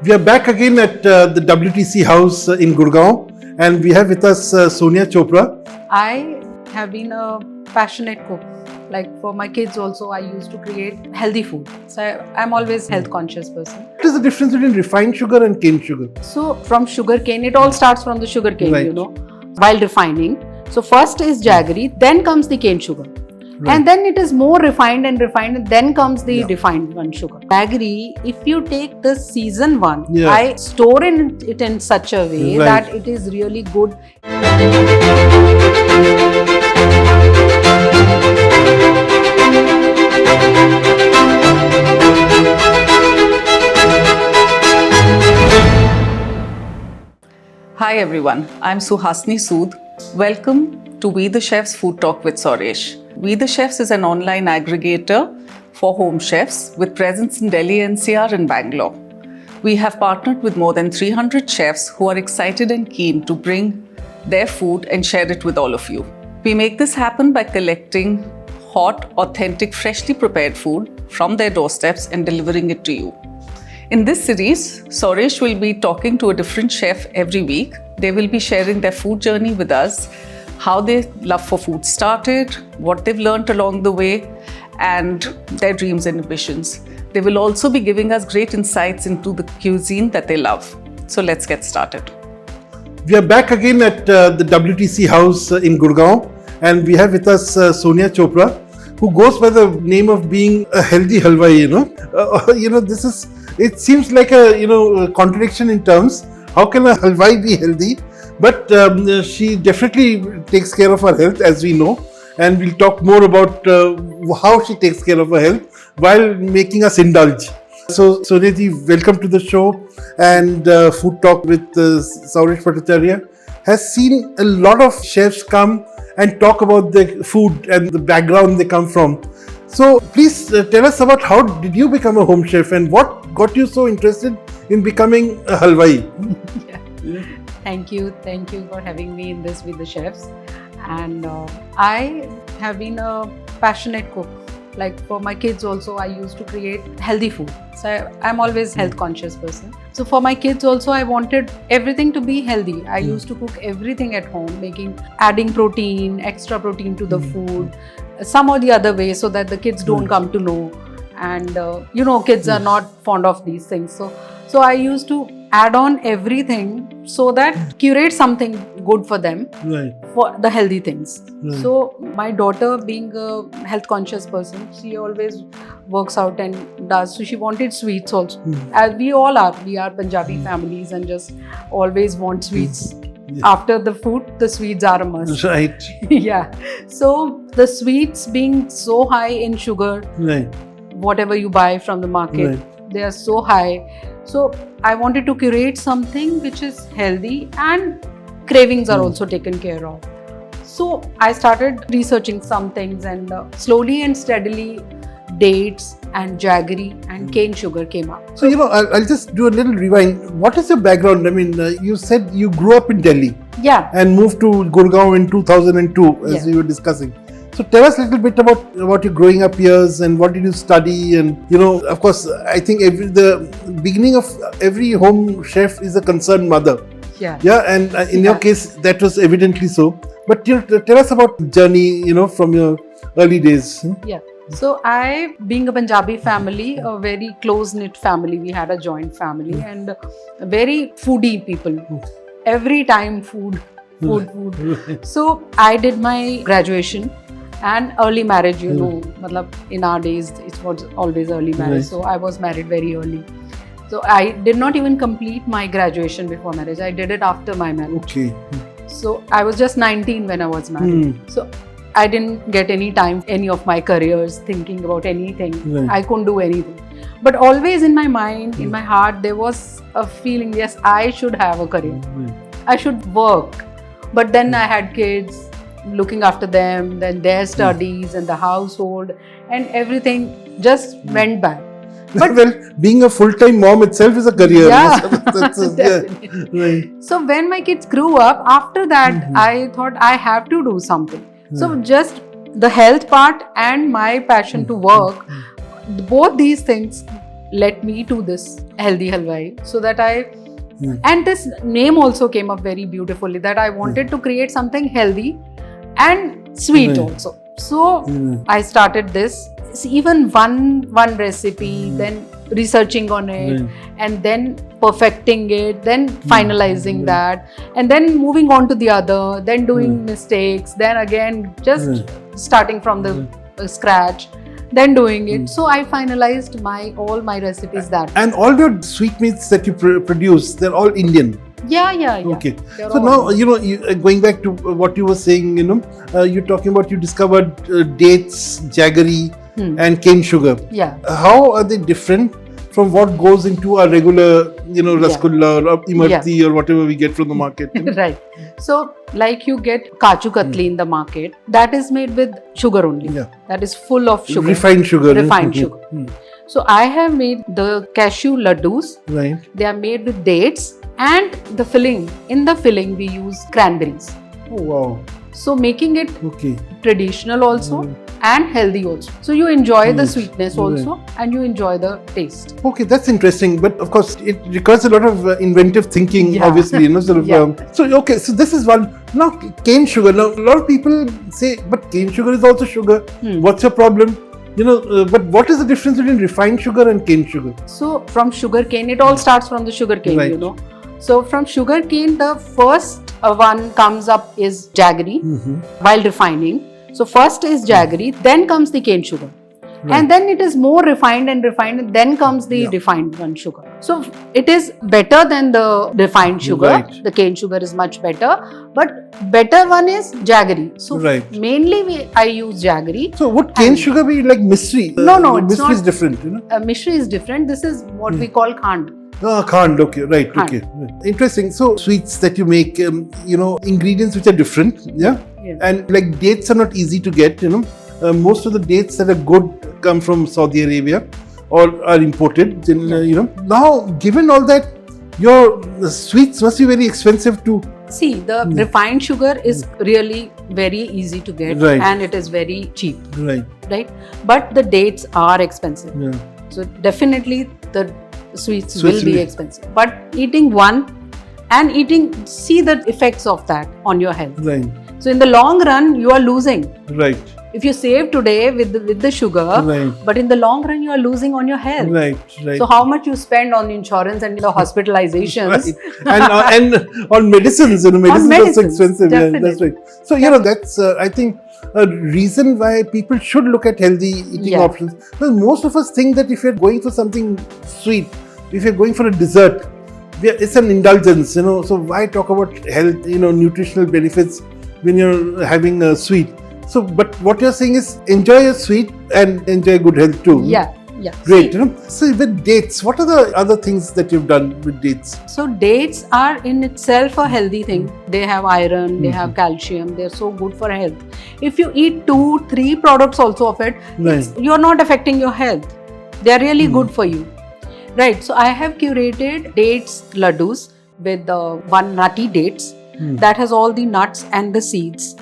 We are back again at the WTC House in Gurgaon, and we have with us Sonia Chopra. I have been a passionate cook. Like for my kids also, I used to create healthy food. So I'm always health conscious person. What is the difference between refined sugar and cane sugar? So from sugar cane, it all starts from the sugar cane, Right. while refining. So first is jaggery, then comes the cane sugar. Right. And then it is more refined, and then comes the refined one sugar. Jaggery, if you take the season one, I store it in such a way that it is really good. Hi everyone, I'm Suhasini Sood. Welcome to We the Chefs Food Talk with Sourish. We the Chefs is an online aggregator for home chefs with presence in Delhi NCR and Bangalore. We have partnered with more than 300 chefs who are excited and keen to bring their food and share it with all of you. We make this happen by collecting hot, authentic, freshly prepared food from their doorsteps and delivering it to you. In this series, Sourish will be talking to a different chef every week. They will be sharing their food journey with us, how their love for food started, what they've learned along the way, and their dreams and ambitions. They will also be giving us great insights into the cuisine that they love. So let's get started. We are back again at the WTC House in Gurgaon, and we have with us Sonia Chopra, who goes by the name of being a healthy Halwai. It seems like a contradiction in terms. How can a Halwai be healthy? But she definitely takes care of her health, as we know, and we'll talk more about how she takes care of her health while making us indulge. So, Sonia ji, welcome to the show. And Food Talk with Sourish Bhattacharyya has seen a lot of chefs come and talk about the food and the background they come from. So, please tell us about how did you become a home chef and what got you so interested in becoming a Halwai? Thank you for having me in this with the chefs. And I have been a passionate cook. Like for my kids also, I used to create healthy food. So I'm always health conscious person. So for my kids also, I wanted everything to be healthy. I used to cook everything at home, adding protein, extra protein to the food, some or the other way, so that the kids don't come to know. And kids are not fond of these things. So I used to add on everything so that curate something good for them, for the healthy things. So my daughter, being a health conscious person, she always works out and does. So she wanted sweets also. As we all are, we are Punjabi families and just always want sweets. After the food, the sweets are a must. Right. Yeah. So the sweets being so high in sugar, whatever you buy from the market, they are so high. So I wanted to curate something which is healthy and cravings are also taken care of. So I started researching some things, and slowly and steadily dates and jaggery and cane sugar came up. So, I'll just do a little rewind. What is your background? I mean, you said you grew up in Delhi. Yeah. And moved to Gurgaon in 2002, as we were discussing. So tell us a little bit about your growing up years and what did you study, and of course I think the beginning of every home chef is a concerned mother. And in your case that was evidently so. But tell us about the journey from your early days. So I, being a Punjabi family, a very close-knit family, we had a joint family and very foodie people. Every time food. So I did my graduation and early marriage, in our days it was always early marriage. So I was married very early. So I did not even complete my graduation before marriage. I did it after my marriage. Okay. So I was just 19 when I was married. So I didn't get any time, any of my careers, thinking about anything. I couldn't do anything. But always in my mind, in my heart, there was a feeling, yes, I should have a career. I should work. But then I had kids, looking after them, then their studies and the household and everything just went by. But well, being a full-time mom itself is a career. So when my kids grew up, after that, I thought I have to do something. So just the health part and my passion to work, both these things let me to this healthy halwai, so that and this name also came up very beautifully, that I wanted to create something healthy and sweet also. So I started this. It's even one recipe, then researching on it, and then perfecting it, then finalizing that, and then moving on to the other, then doing mistakes, then again just starting from the scratch, then doing it. So I finalized all my recipes that. And all your sweetmeats that you produce, they're all Indian. Yeah. Okay. They're So all now, going back to what you were saying, you're talking about you discovered dates, jaggery, and cane sugar. Yeah. How are they different from what goes into a regular, rasgulla or imarti or whatever we get from the market? Right. So, like you get kaju katli in the market, that is made with sugar only. Yeah. That is full of sugar. Refined sugar. Refined sugar. So, I have made the cashew laddus. Right. They are made with dates, and the filling. In the filling, we use cranberries. Oh, wow. So, making it traditional also and healthy also. So, you enjoy the sweetness also and you enjoy the taste. Okay, that's interesting. But of course, it requires a lot of inventive thinking, obviously, So this is one. Now, cane sugar. Now, a lot of people say, but cane sugar is also sugar. What's your problem? But what is the difference between refined sugar and cane sugar? So, from sugar cane, it all starts from the sugar cane, So, from sugar cane, the first one comes up is jaggery while refining. So, first is jaggery, then comes the cane sugar. And then it is more refined, and then comes the refined one sugar. So, it is better than the refined sugar. Right. The cane sugar is much better. But better one is jaggery. So, mainly I use jaggery. So, would cane sugar be like mystery? No, it's mystery not. Is different, Mystery is different. This is what we call khand. Khand, okay, right, Khand. okay. Interesting. So, sweets that you make, ingredients which are different, and like dates are not easy to get, most of the dates that are good come from Saudi Arabia or are imported, Now, given all that, your sweets must be very expensive too. See, the refined sugar is really very easy to get and it is very cheap. Right. But the dates are expensive. So, definitely the sweets will be expensive. But eating one and see the effects of that on your health. Right. So, in the long run, you are losing. Right. If you save today with the sugar, but in the long run, you are losing on your health. Right. So, how much you spend on insurance and the hospitalizations. And on medicines, medicines are so expensive. Definitely. That's right. So, that's, I think, a reason why people should look at healthy eating options. Because most of us think that if you're going for something sweet, if you're going for a dessert, it's an indulgence, So, why talk about health, nutritional benefits when you're having a sweet? So, but what you're saying is enjoy a sweet and enjoy good health too. Yeah. Great. So, with dates, what are the other things that you've done with dates? So, dates are in itself a healthy thing. They have iron, they have calcium, they're so good for health. If you eat 2-3 products also of it, you're not affecting your health. They're really good for you. Right. So, I have curated dates laddus with one nutty dates. That has all the nuts and the seeds.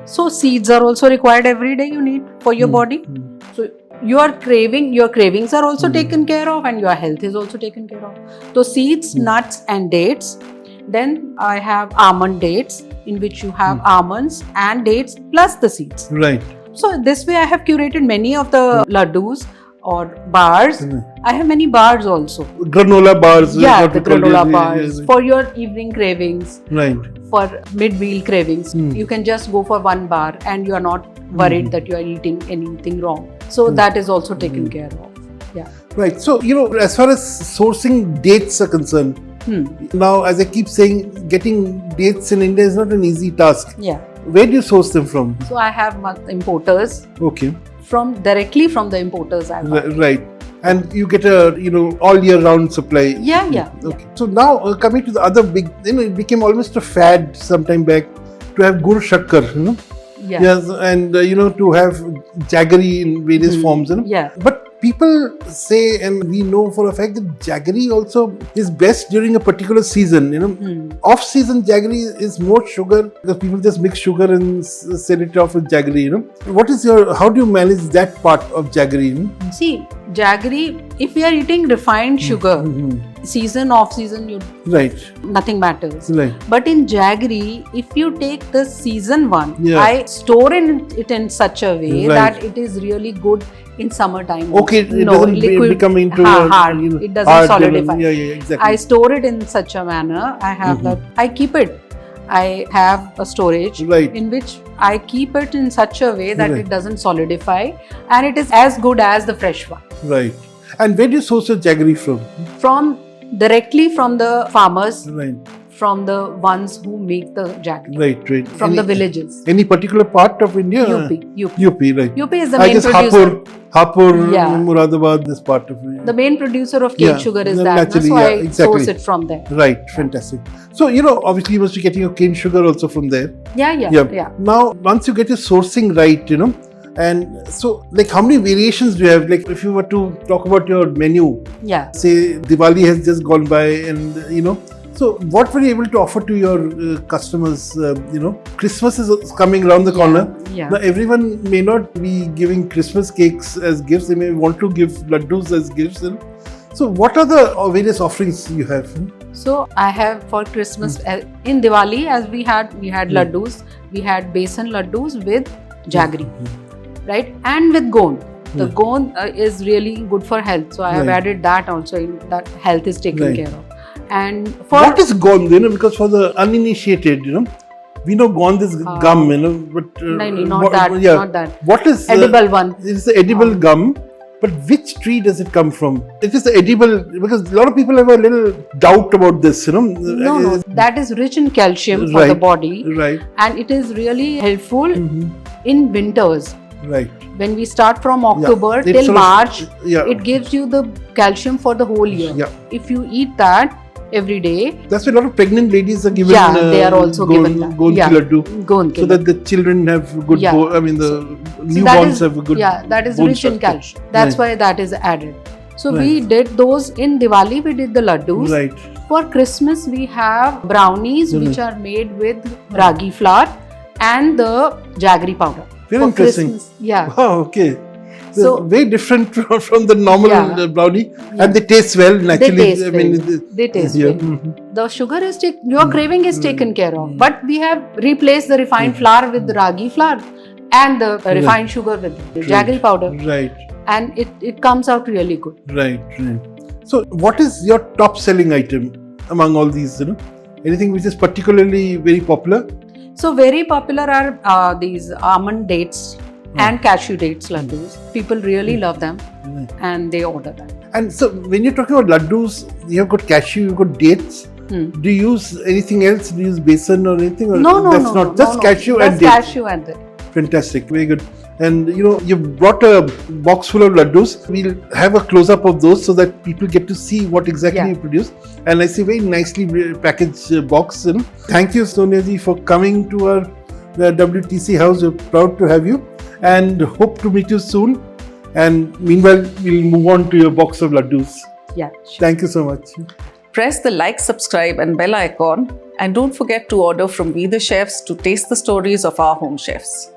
So seeds are also required every day you need for your body. So your cravings are also taken care of and your health is also taken care of. So seeds, nuts and dates. Then I have almond dates, in which you have almonds and dates plus the seeds. Right. So this way I have curated many of the laddus or bars. I have many bars also. Granola bars. Yeah, the granola bars. For your evening cravings. Right. For mid-meal cravings. You can just go for one bar and you are not worried that you are eating anything wrong. So that is also taken care of. Yeah. Right. So, as far as sourcing dates are concerned, now, as I keep saying, getting dates in India is not an easy task. Yeah. Where do you source them from? So, I have importers. Okay. Directly from the importers. Right. And you get a, all year round supply. Yeah. Okay. So now coming to the other big, it became almost a fad sometime back to have gur shakkar, Yeah. Yes, and to have jaggery in various forms, Yeah. But people say, and we know for a fact that jaggery also is best during a particular season. Off-season jaggery is more sugar because people just mix sugar and sell it off with jaggery. How do you manage that part of jaggery? See, jaggery, if we are eating refined sugar, season, off-season, Right. nothing matters. Right. But in jaggery, if you take the season one, Yeah. I store it in such a way Right. that it is really good in summertime. Okay, it doesn't become into hard. It doesn't solidify. Yeah, exactly. I store it in such a manner. I have that. I keep it. I have a storage Right. in which I keep it in such a way that Right. it doesn't solidify, and it is as good as the fresh one. Right. And where do you source your jaggery from? Directly from the farmers, Right. from the ones who make the jaggery. Right. From the villages. Any particular part of India? UP, right. UP is the I main guess producer. Hapur, Yeah. Muradabad, this part of it. The main producer of cane Yeah, sugar is naturally, so I exactly. source it from there. Right, fantastic. So, obviously you must be getting your cane sugar also from there. Yeah. Now, once you get your sourcing right, and so, how many variations do you have? Like, if you were to talk about your menu, Yeah. say Diwali has just gone by and, so what were you able to offer to your customers? Christmas is coming around the corner. Yeah. Now, everyone may not be giving Christmas cakes as gifts. They may want to give laddus as gifts. So, what are the various offerings you have? So I have for Christmas in Diwali, as we had laddus. We had besan laddus with jaggery, right, and with gond. The gond is really good for health, so I have added that also. In that health is taken care of. And for what is gond? Because for the uninitiated, we know gond is gum, but not that. What is edible one? It is the edible gum. But which tree does it come from? It is the edible, because a lot of people have a little doubt about this, No, that is rich in calcium for the body. Right. And it is really helpful in winters. Right. When we start from October till March, it gives you the calcium for the whole year. Yeah. If you eat that every day. That's why a lot of pregnant ladies are given. Yeah, they are also given that. Gond ki laddu. So that the children have good. The newborns have a good. Yeah, that is rich in calcium. That's why that is added. So we did those in Diwali. We did the laddus. Right. For Christmas, we have brownies which are made with ragi flour and the jaggery powder. Very interesting. Christmas. Yeah. Wow. Okay. So very different from the normal brownie, and they taste well naturally. They taste well. The sugar is your craving is taken care of, but we have replaced the refined flour with the ragi flour and the refined sugar with the jaggery powder. Right. And it comes out really good. Right. So, what is your top selling item among all these? Anything which is particularly very popular? So, very popular are these almond dates. And cashew dates laddus. People really love them and they order them. And so when you're talking about laddus, you have got cashew, you've got dates. Do you use anything else? Do you use besan or anything? Or no. Just cashew and dates. Cashew and dates. Fantastic, very good. And you've brought a box full of laddus. We'll have a close-up of those so that people get to see what exactly you produce. And I see very nicely packaged box. Thank you, Sonia ji, for coming to our WTC House. We're proud to have you. And hope to meet you soon. And meanwhile, we'll move on to your box of laddus. Yeah, sure. Thank you so much. Press the like, subscribe and bell icon. And don't forget to order from We the Chefs to taste the stories of our home chefs.